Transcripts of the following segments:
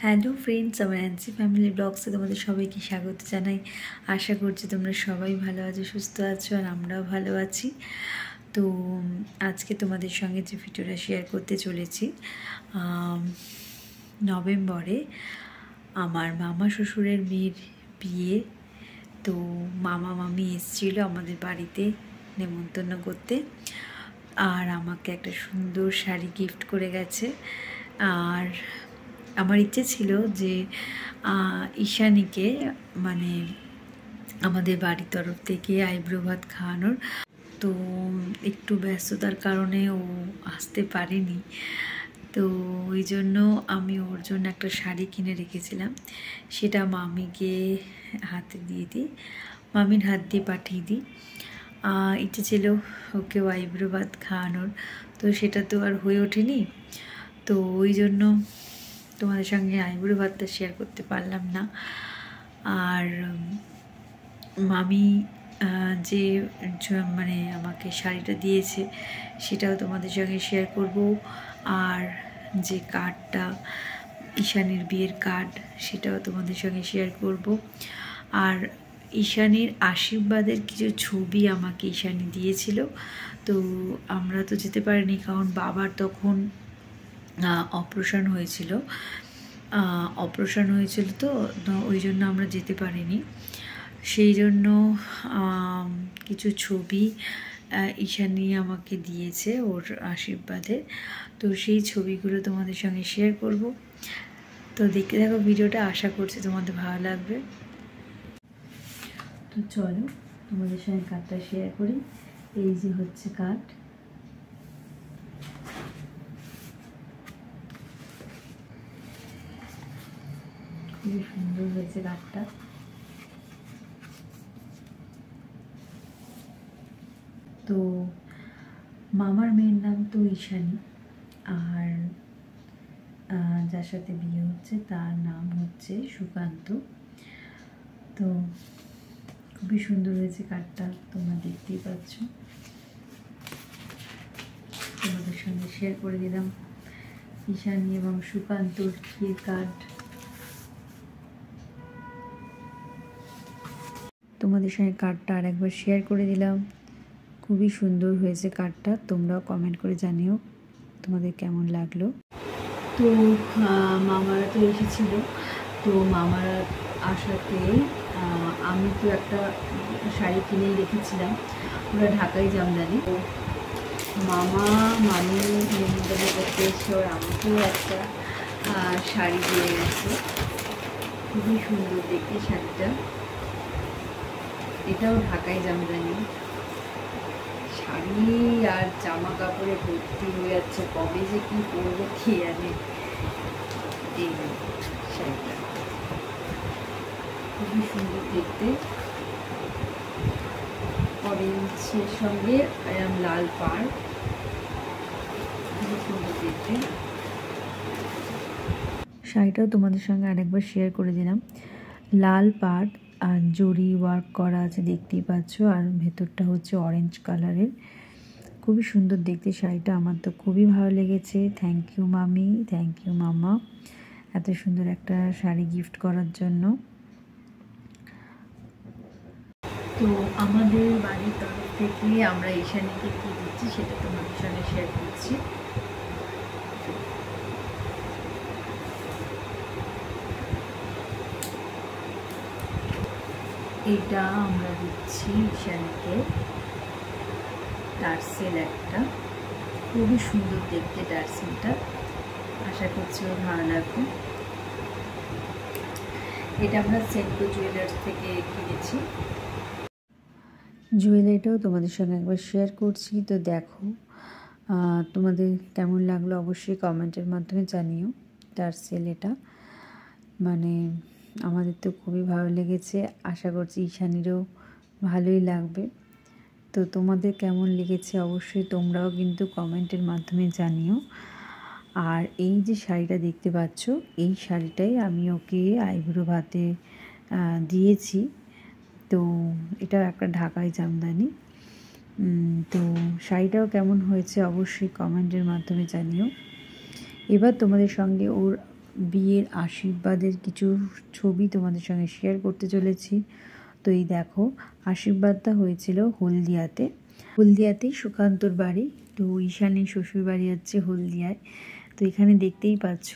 Hello friends, আমার অ্যান্সি family ব্লগসে তোমাদের সবাইকে স্বাগত জানাই। আশা করছি তোমরা সবাই ভালো আছো, সুস্থ আছো, আর আমরাও ভালো আছি। তো আজকে তোমাদের সঙ্গে যে ভিডিওটা শেয়ার করতে চলেছি, নভেম্বরে আমার মামা শ্বশুরের মেয়ের বিয়ে। তো মামা মামি এসেছিলো আমাদের বাড়িতে নেমন্তন্ন করতে, আর আমাকে একটা সুন্দর শাড়ি গিফট করে গেছে। আর আমার ইচ্ছে ছিল যে ঈশানীকে মানে আমাদের বাড়ির তরফ থেকে আইব্রো ভাত খাওয়ানোর, তো একটু ব্যস্ততার কারণে ও আসতে পারেনি। তো ওই জন্য আমি ওর জন্য একটা শাড়ি কিনে রেখেছিলাম, সেটা মামিকে হাতে দিয়ে দিই, মামির হাত দিয়ে পাঠিয়ে দিই। ইচ্ছে ছিল ওকেও আইব্রো ভাত খাওয়ানোর, তো সেটা তো আর হয়ে ওঠেনি। তো ওই জন্য তোমাদের সঙ্গে আইব্রো ভাতটা শেয়ার করতে পারলাম না। আর মামি যে মানে আমাকে শাড়িটা দিয়েছে সেটাও তোমাদের সঙ্গে শেয়ার করব। আর যে কার্ডটা, ঈশানীর বিয়ের কার্ড, সেটাও তোমাদের সঙ্গে শেয়ার করব। আর ঈশানীর আশীর্বাদের কিছু ছবি আমাকে ঈশানী দিয়েছিল। তো আমরা তো যেতে পারিনি, কারণ বাবার তখন অপারেশন হয়েছিল, তো ওই জন্য আমরা যেতে পারিনি। সেই জন্য কিছু ছবি ঈশানী আমাকে দিয়েছে ওর আশীর্বাদে, তো সেই ছবিগুলো তোমাদের সঙ্গে শেয়ার করব। তো দেখতে থাকো ভিডিওটা, আশা করছি তোমাদের ভালো লাগবে। তো চলো তোমাদের সঙ্গে কার্ডটা শেয়ার করি। এই যে হচ্ছে কার্ড। খুবই সুন্দর হয়েছে কার্ডটা। তো মামার মেয়ের নাম তো ঈশানী, আর যার সাথে বিয়ে হচ্ছে তার নাম হচ্ছে সুকান্ত। তো খুবই সুন্দর হয়েছে কার্ডটা, তোমরা দেখতেই পাচ্ছ। তোমাদের সঙ্গে শেয়ার করে দিলাম ঈশানী এবং সুকান্তর বিয়ের কার্ড। তোমাদের সঙ্গে কার্ডটা আর একবার শেয়ার করে দিলাম। খুবই সুন্দর হয়েছে কার্ডটা, তোমরাও কমেন্ট করে জানিও তোমাদের কেমন লাগলো। তো মামারা তো এসেছিল, তো মামারা আসাতে আমি তো একটা শাড়ি কিনেই রেখেছিলাম, ওরা ঢাকাই জামদানি। তো মামা মামি নিমন্ত্রণ করতে এসে ওর আমাকেও একটা শাড়ি দিয়ে গেছে। খুবই সুন্দর দেখতে শাড়িটা, এটাও ঢাকাই জামদানি। শাড়ি আর জামা কাপড়ে ভর্তি হয়ে যাচ্ছে, কবে যে কি করবো কি জানে। এই শাড়িটা খুবই সুন্দর দেখতে, অরেঞ্জের সঙ্গে এরকম লাল পাড়, খুবই সুন্দর দেখতে। শাড়িটাও তোমাদের সঙ্গে আরেকবার শেয়ার করে দিলাম। লাল পাড় আর জরি ওয়ার্ক করা আছে, দেখতেই পাচ্ছ, আর ভেতরটা হচ্ছে অরেঞ্জ কালারের। খুবই সুন্দর দেখতে শাড়িটা, আমার তো খুবই ভালো লেগেছে। থ্যাংক ইউ মামি, থ্যাংক ইউ মামা, এত সুন্দর একটা শাড়ি গিফট করার জন্য। তো আমাদের বাড়ির তরফ থেকে আমরা ঈশানীকে কী দিচ্ছি সেটা তোমাদের সঙ্গে শেয়ার করছি। এটা আমরা দিচ্ছি ঈশানীকে টার্সেল একটা, খুবই সুন্দর দেখতে টার্সেলটা, আশা করছি ওর ভালো লাগবে। এটা আমরা সেন্টো জুয়েলার্স থেকে কিনেছি। জুয়েলারিটাও তোমাদের সঙ্গে একবার শেয়ার করছি। তো দেখো তোমাদের কেমন লাগলো অবশ্যই কমেন্টের মাধ্যমে জানিও। টার্সেল এটা, মানে আমাদের তো খুবই ভালো লেগেছে, আশা করছি ঈশানীরও ভালোই লাগবে। তো তোমাদের কেমন লেগেছে অবশ্যই তোমরাও কিন্তু কমেন্টের মাধ্যমে জানিও। আর এই যে শাড়িটা দেখতে পাচ্ছ, এই শাড়িটাই আমি ওকে আইব্রো ভাতে দিয়েছি। তো এটাও একটা ঢাকাই জামদানি। তো শাড়িটাও কেমন হয়েছে অবশ্যই কমেন্টের মাধ্যমে জানিও। এবার তোমাদের সঙ্গে ওর বিয়ের আশীর্বাদের কিছু ছবি তোমাদের সঙ্গে শেয়ার করতে চলেছি। তো এই দেখো, আশীর্বাদটা হয়েছিল হলদিয়াতেই সুকান্তর বাড়ি। তো ঈশানীর শ্বশুর বাড়ি হচ্ছে হলদিয়ায়। তো এখানে দেখতেই পাচ্ছ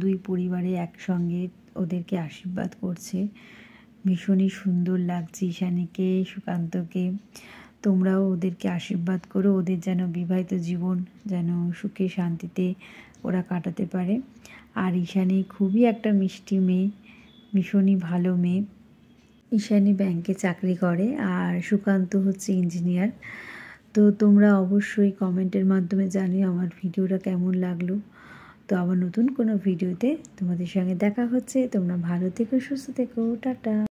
দুই পরিবারে একসঙ্গে ওদেরকে আশীর্বাদ করছে। ভীষণই সুন্দর লাগছে ঈশানীকে, সুকান্তকে। তোমরাও ওদেরকে আশীর্বাদ করো, ওদের যেন বিবাহিত জীবন যেন সুখে শান্তিতে ওরা কাটাতে পারে। আর ঈশানী খুবই একটা মিষ্টি মেয়ে, ভীষণই ভালো মেয়ে। ঈশানী ব্যাংকে চাকরি করে আর সুকান্ত হচ্ছে ইঞ্জিনিয়ার। তো তোমরা অবশ্যই কমেন্টের মাধ্যমে জানিও আমার ভিডিওটা কেমন লাগলো। তো আবার নতুন কোনো ভিডিওতে তোমাদের সঙ্গে দেখা হচ্ছে। তোমরা ভালো থেকো, সুস্থ থেকো, টাটা।